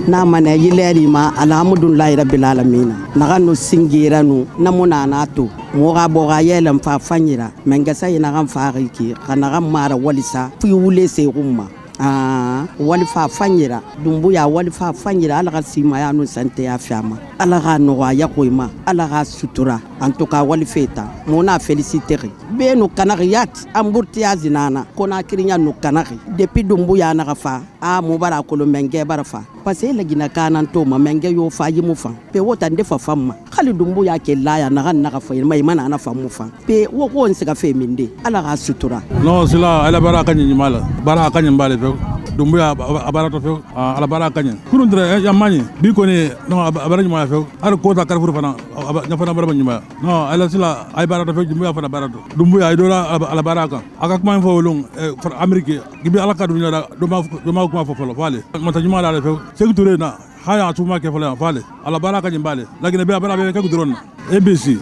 na mana yileri ma alhamdulillahi rabbil alamin naga no singira no namuna nato moga boga yelam fa fanyira mengasa ina kan fariki kana mara walisa fi wule se umma wali fa fanyira dumbuya wali fa fanyira ala ka sima ya no sante ya fiama ala ka no ya koima ala ka sutura en tout cas wali feta mona féliciter be no kanariyat amburti azinana kona kirinya no kanari depuis dumbuya na ka fa mubara ko menge barafa parce que la gina kanan to ma menge yo fa yimu fa pe wota ndefa famma khali dumbuya ke laya na kan na ka fa mai mana na famu fa pe wo ko on se ka fe minde ala ka sutura no sila ala baraka ni mala baraka ni mbale fe dumbuya abarato fe ala baraka ni kurundre yamani bi ko ni no abara ni ma fe ala ko ta karfur fana nya fana baraba ni ma no ala sila ay barato fe dumbuya fana barato dumbuya ay dola ala baraka aka kuma fo long amerique gibi ala ka dunya do ma kuma fo fo fale mata ni mala fe secteur na haya tuma ke fala fale ala baraka ni mbale lakini be abara be ka gudron abc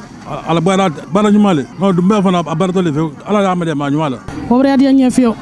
ala bara ni male no dumbuya fana abarato le fe ala ya amade ma nyala obre adi nya fio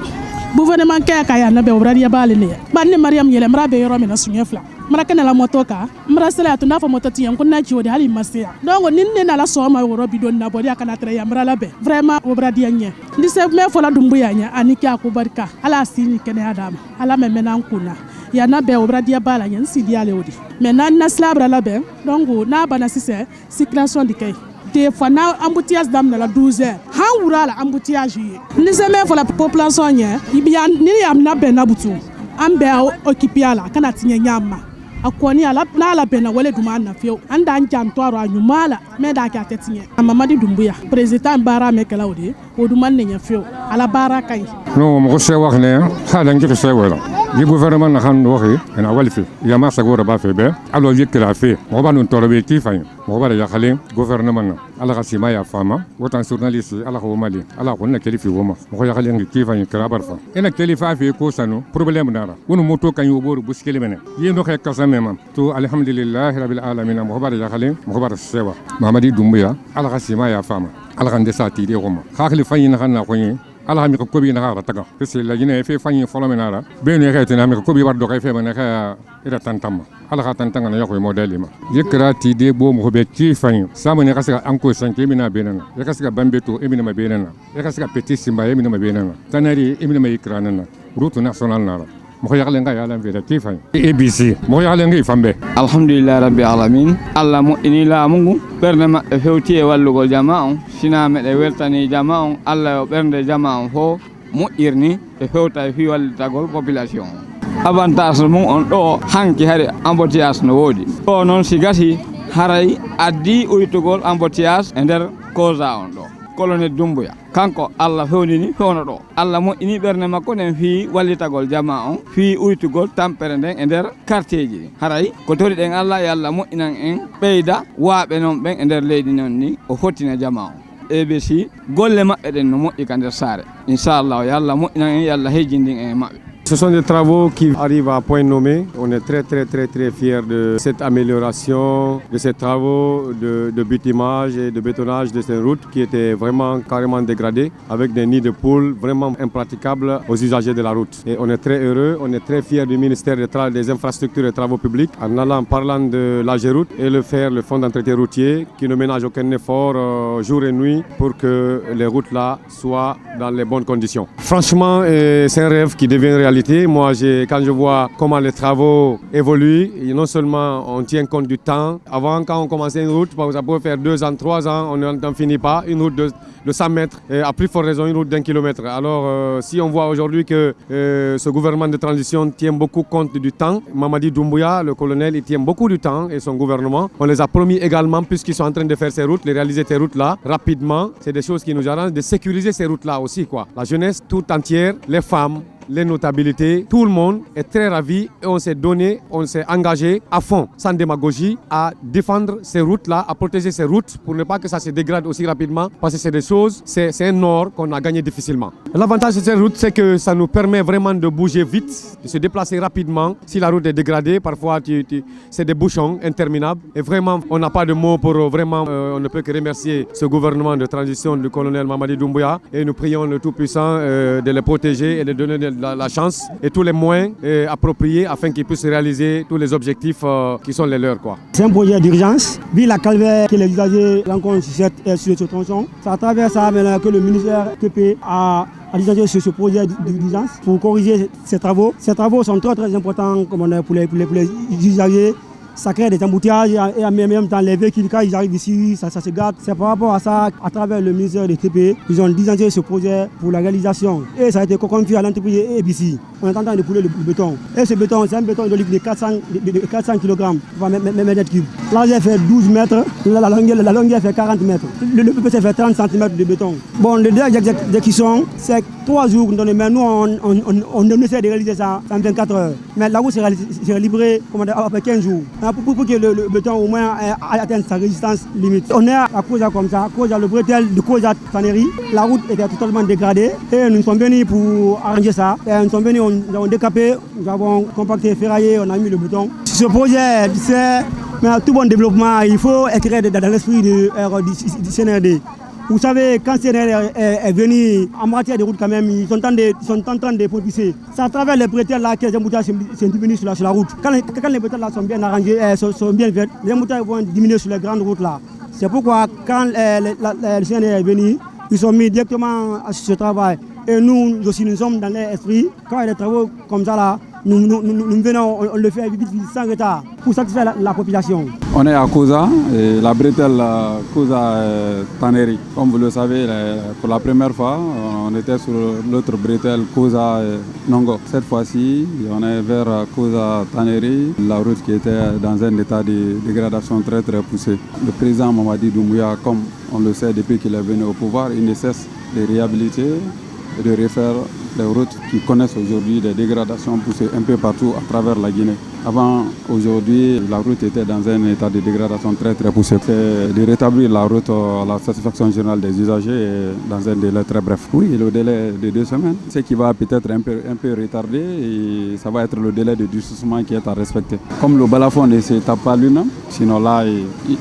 gouvernement kaya kaya na be obradi ya bale ne banne mariam yele mra be yoro mina sunye fla mra kana la motoka mra sala to na fa mototi yan kunna jiodi hali masia donc ninne na la soma woro bidon na bodi akana tre ya mra la be vraiment obradi ya nye ndi se me fola dumbuya nya aniki akubarka ala sini kene adam ala me menan kuna ya na be obradi ya bala nya sidi ale odi menan na slabra la be donc na bana sise circulation dikay des fois na embouteillage dam na la 12h han wura la embouteillage ni se me la population nya ibiya ni yam na be na butu ambe occupé ala kana tinye nyama akoni ala na la be na wale duma na fio anda anjam to aro anyumala me da ka tetinye Mamadi Doumbouya president bara me kala odi oduma ne nya fio ala bara kai no mo se wax ne hala ngi se wala yi gouvernement na kan waxi na walfi ya ma sa gora ba fe be alo yekra fe mo ba non torobe ki fay mo ba ya khale gouvernement na ala khasima ya fama wotan journaliste ala ko mali ala ko na kelifi woma mo ya khale ngi ki fay kra barfa ena kelifa fe ko sanu problème dara wono moto kan yo boru buskele mena yi no khay kasame mam to alhamdulillah rabbil alamin mo ba ya khale mo ba sewa Mamadi Doumbouya ala khasima ya fama ala kan desa ti de woma khali fay na kan na ko ni ala mi ko bi na ga taga parce la gine fe fanyi folomenara be ne kay tena mi ko bi war do kay fe man ka ira tantam ala ka tantanga na yako modeli ma yekra ti de bo mo be ti fanyi sama ne kasika anko sanke mi na benana ya kasika bambeto emi na ma benana ya kasika petit simba emi na ma benana tanari emi na ma ikrana na route nationale na mo yakale nga yala mveda ti fanyi abc mo yakale nga fambe alhamdulillah rabbil alamin alla mo inila mungu bernama e fewti e wallugol jama'on sina me de weltani jama'on alla yo bernde jama'on fo mo irni e fewta fi wallitagol population avantage mo on do hanki hare embouteillage no wodi o non sigati haray addi uytugol embouteillage e der causa on do colonel Doumbouya kanko alla fewnini fewno do alla mo ini berne makko nen fi wallitagol jama on fi uytugol tampere den e der quartier ji haray ko tori den alla yalla mo inan en beyda waabe non ben e der leydi non ni o fottina jama on abc golle mabbe den no mo ikande sare inshallah yalla mo inan en yalla hejindin en mabbe. Ce sont des travaux qui arrivent à point nommé. On est très fiers de cette amélioration, de ces travaux de bitumage et de bétonnage de ces routes qui étaient vraiment carrément dégradées avec des nids de poules vraiment impraticables aux usagers de la route. Et on est très heureux, on est très fiers du ministère des Infrastructures et Travaux Publics en parlant de la Géroute et le Fonds d'entretien routier qui ne ménage aucun effort jour et nuit pour que les routes là soient dans les bonnes conditions. Franchement, c'est un rêve qui devient réalité. Moi, quand je vois comment les travaux évoluent, non seulement on tient compte du temps. Avant, quand on commençait une route, ça pouvait faire 2 ans, 3 ans, on n'en finit pas. Une route de 100 mètres, et à plus forte raison, une route d'1 kilomètre. Alors, si on voit aujourd'hui que ce gouvernement de transition tient beaucoup compte du temps, Mamadi Doumbouya, le colonel, il tient beaucoup du temps et son gouvernement. On les a promis également, puisqu'ils sont en train de faire ces routes, de réaliser ces routes-là rapidement. C'est des choses qui nous arrangent, de sécuriser ces routes-là aussi, quoi. La jeunesse tout entière, les femmes, les notabilités, tout le monde est très ravi et on s'est donné, on s'est engagé à fond, sans démagogie, à défendre ces routes-là, à protéger ces routes pour ne pas que ça se dégrade aussi rapidement parce que c'est des choses, c'est un or qu'on a gagné difficilement. L'avantage de ces routes, c'est que ça nous permet vraiment de bouger vite, de se déplacer rapidement. Si la route est dégradée, parfois c'est des bouchons interminables et vraiment on n'a pas de mots pour vraiment, on ne peut que remercier ce gouvernement de transition du colonel Mamadi Doumbouya et nous prions le Tout-Puissant de les protéger et de donner la chance et tous les moyens appropriés afin qu'ils puissent réaliser tous les objectifs qui sont les leurs, quoi. C'est un projet d'urgence. Vu la calvaire que les usagers rencontrent sur ce tronçon, c'est à travers ça que le ministère TP a licencié sur ce projet d'urgence pour corriger ces travaux. Ces travaux sont très importants pour les usagers. Ça crée des embouteillages et en même temps les véhicules quand ils arrivent ici, ça se gâte. C'est par rapport à ça, à travers le ministère des TP, ils ont licencié ce projet pour la réalisation. Et ça a été confié à l'entreprise ABC. On est en train de pouler le béton. Et ce béton, c'est un béton hydraulique de 400 kg par mètre cube. La largeur fait 12 mètres, la longueur fait 40 mètres. Le PPC fait 30 cm de béton. Bon, le délai d'exécution, c'est 3 jours. Mais nous, on essaie de réaliser ça en 24 heures. Mais la route sera livrée après 15 jours. Pour que le béton au moins atteigne sa résistance limite. On est à Koza comme ça, Koza, le bretelle de Koza Tannery. La route était totalement dégradée et nous sommes venus pour arranger ça. Et nous sommes venus, nous avons décapé, nous avons compacté, ferraillé, on a mis le béton. Ce projet, c'est tout bon développement, il faut écrire dans l'esprit du CNRD. Vous savez, quand CNRD est venu en matière de route quand même, ils sont en train de propulser. C'est à travers les bretelles là que les embouteillages sont diminués sur la route. Quand les bretelles là sont bien arrangées, sont bien faites, les embouteillages vont diminuer sur les grandes routes là. C'est pourquoi quand le CNRD est venu, ils sont mis directement à ce travail. Et nous aussi, nous sommes dans l'esprit. Quand il y a des travaux comme ça là, nous venons, on le fait vite, sans retard, pour satisfaire la population. On est à Koza, et la bretelle Koza Tannery. Comme vous le savez, pour la première fois, on était sur l'autre bretelle Koza Nongo. Cette fois-ci, on est vers Koza Tannery, la route qui était dans un état de dégradation très poussé. Le président Mamadi Doumbouya, comme on le sait depuis qu'il est venu au pouvoir, il ne cesse de réhabiliter et de refaire les routes qui connaissent aujourd'hui des dégradations poussées un peu partout à travers la Guinée. Avant, aujourd'hui, la route était dans un état de dégradation très poussé. C'est de rétablir la route à la satisfaction générale des usagers et dans un délai très bref. Oui, le délai de 2 semaines, ce qui va peut-être un peu retarder et ça va être le délai de durcissement qui est à respecter. Comme le balafon ne s'étape pas lui-même, sinon là,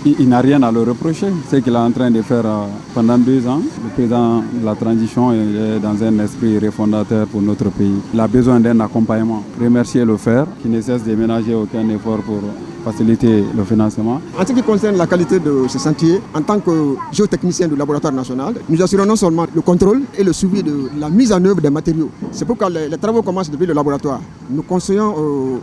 il n'a rien à le reprocher. Ce qu'il est en train de faire pendant 2 ans, le président de la transition est dans un esprit refondateur pour notre pays. Il a besoin d'un accompagnement. Remercier le FER qui ne cesse de ménager aucun effort pour faciliter le financement. En ce qui concerne la qualité de ce sentier, en tant que géotechnicien du laboratoire national, nous assurons non seulement le contrôle et le suivi de la mise en œuvre des matériaux. C'est pourquoi les travaux commencent depuis le laboratoire. Nous conseillons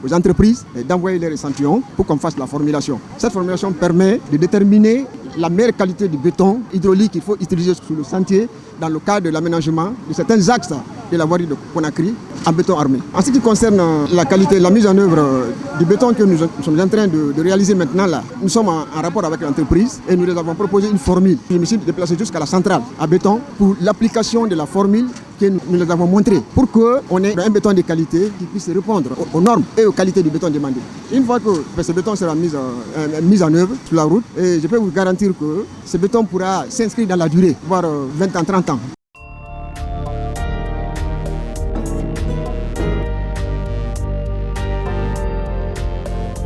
aux entreprises d'envoyer les échantillons pour qu'on fasse la formulation. Cette formulation permet de déterminer la meilleure qualité du béton hydraulique qu'il faut utiliser sur le sentier dans le cadre de l'aménagement de certains axes de la voirie de Conakry en béton armé. En ce qui concerne la qualité, la mise en œuvre du béton que nous sommes en train de réaliser maintenant là, nous sommes en rapport avec l'entreprise et nous les avons proposé une formule. Je me suis déplacé jusqu'à la centrale à béton pour l'application de la formule que nous les avons montré pour qu'on ait un béton de qualité qui puisse répondre aux normes et aux qualités du béton demandé. Une fois que ce béton sera mis en œuvre sur la route, et je peux vous garantir que ce béton pourra s'inscrire dans la durée, voire 20 ans, 30 ans.